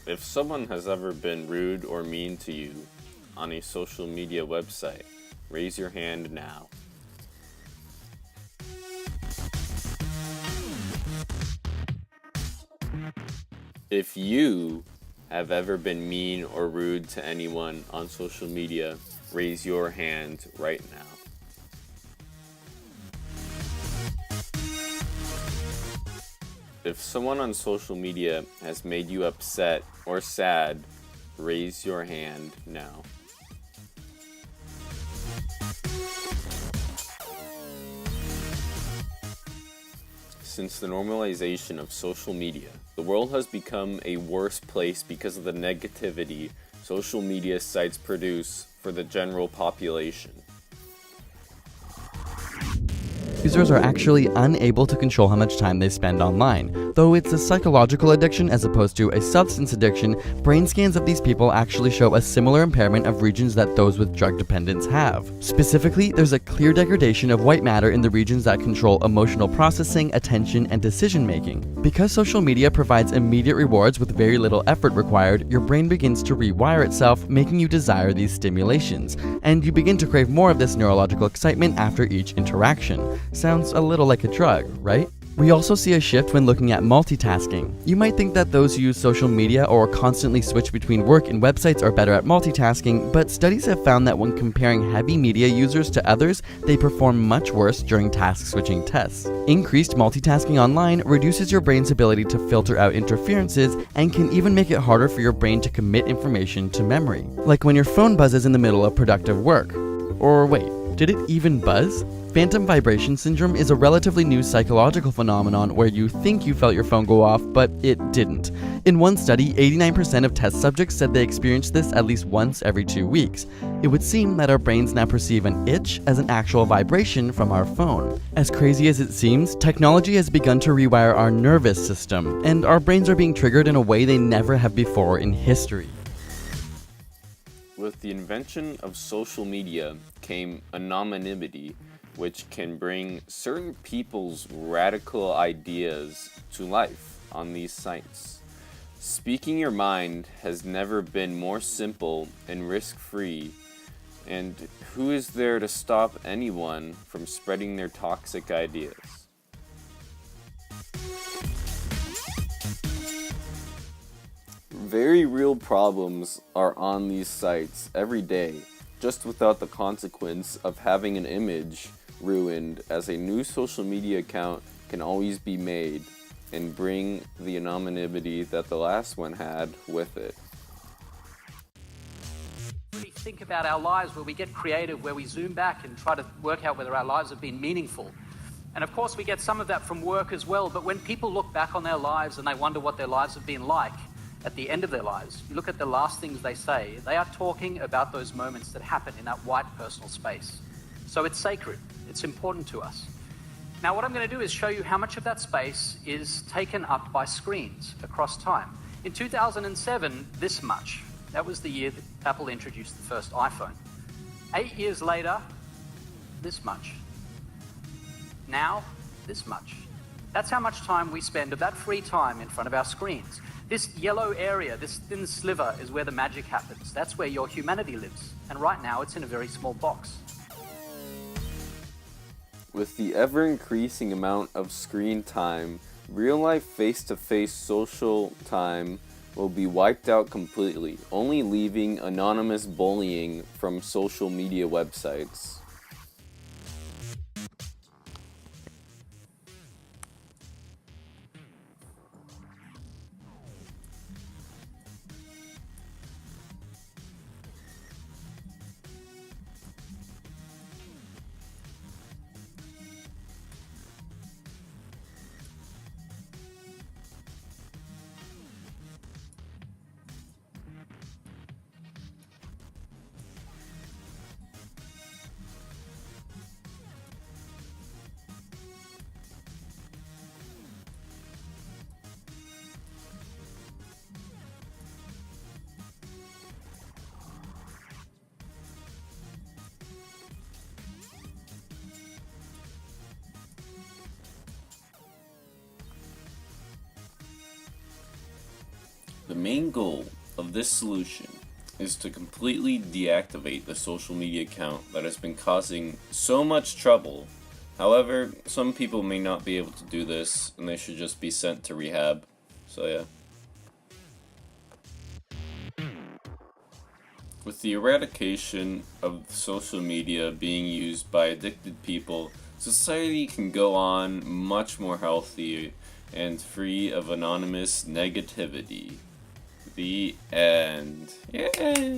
If someone has ever been rude or mean to you on a social media website, raise your hand now. If you have ever been mean or rude to anyone on social media, raise your hand right now. If someone on social media has made you upset or sad, raise your hand now. Since the normalization of social media, the world has become a worse place because of the negativity social media sites produce for the general population. Users are actually unable to control how much time they spend online. Though it's a psychological addiction as opposed to a substance addiction, brain scans of these people actually show a similar impairment of regions that those with drug dependence have. Specifically, there's a clear degradation of white matter in the regions that control emotional processing, attention, and decision making. Because social media provides immediate rewards with very little effort required, your brain begins to rewire itself, making you desire these stimulations, and you begin to crave more of this neurological excitement after each interaction. Sounds a little like a drug, right? We also see a shift when looking at multitasking. You might think that those who use social media or constantly switch between work and websites are better at multitasking, but studies have found that when comparing heavy media users to others, they perform much worse during task switching tests. Increased multitasking online reduces your brain's ability to filter out interferences and can even make it harder for your brain to commit information to memory. Like when your phone buzzes in the middle of productive work. Or wait, did it even buzz? Phantom vibration syndrome is a relatively new psychological phenomenon where you think you felt your phone go off, but it didn't. In one study, 89% of test subjects said they experienced this at least once every 2 weeks. It would seem that our brains now perceive an itch as an actual vibration from our phone. As crazy as it seems, technology has begun to rewire our nervous system, and our brains are being triggered in a way they never have before in history. With the invention of social media came anonymity, which can bring certain people's radical ideas to life on these sites. Speaking your mind has never been more simple and risk-free, and who is there to stop anyone from spreading their toxic ideas? Very real problems are on these sites every day, just without the consequence of having an image ruined, as a new social media account can always be made and bring the anonymity that the last one had with it. We think about our lives, where we get creative, where we zoom back and try to work out whether our lives have been meaningful. And of course we get some of that from work as well, but when people look back on their lives and they wonder what their lives have been like at the end of their lives, you look at the last things they say, they are talking about those moments that happen in that white personal space. So it's sacred, it's important to us. Now what I'm going to do is show you how much of that space is taken up by screens across time. In 2007, this much. That was the year that Apple introduced the first iPhone. 8 years later, this much. Now, this much. That's how much time we spend of that free time in front of our screens. This yellow area, this thin sliver, is where the magic happens. That's where your humanity lives. And right now, it's in a very small box. With the ever-increasing amount of screen time, real-life face-to-face social time will be wiped out completely, only leaving anonymous bullying from social media websites. The main goal of this solution is to completely deactivate the social media account that has been causing so much trouble. However, some people may not be able to do this, and they should just be sent to rehab. So yeah. With the eradication of social media being used by addicted people, society can go on much more healthy and free of anonymous negativity. The end. Yay!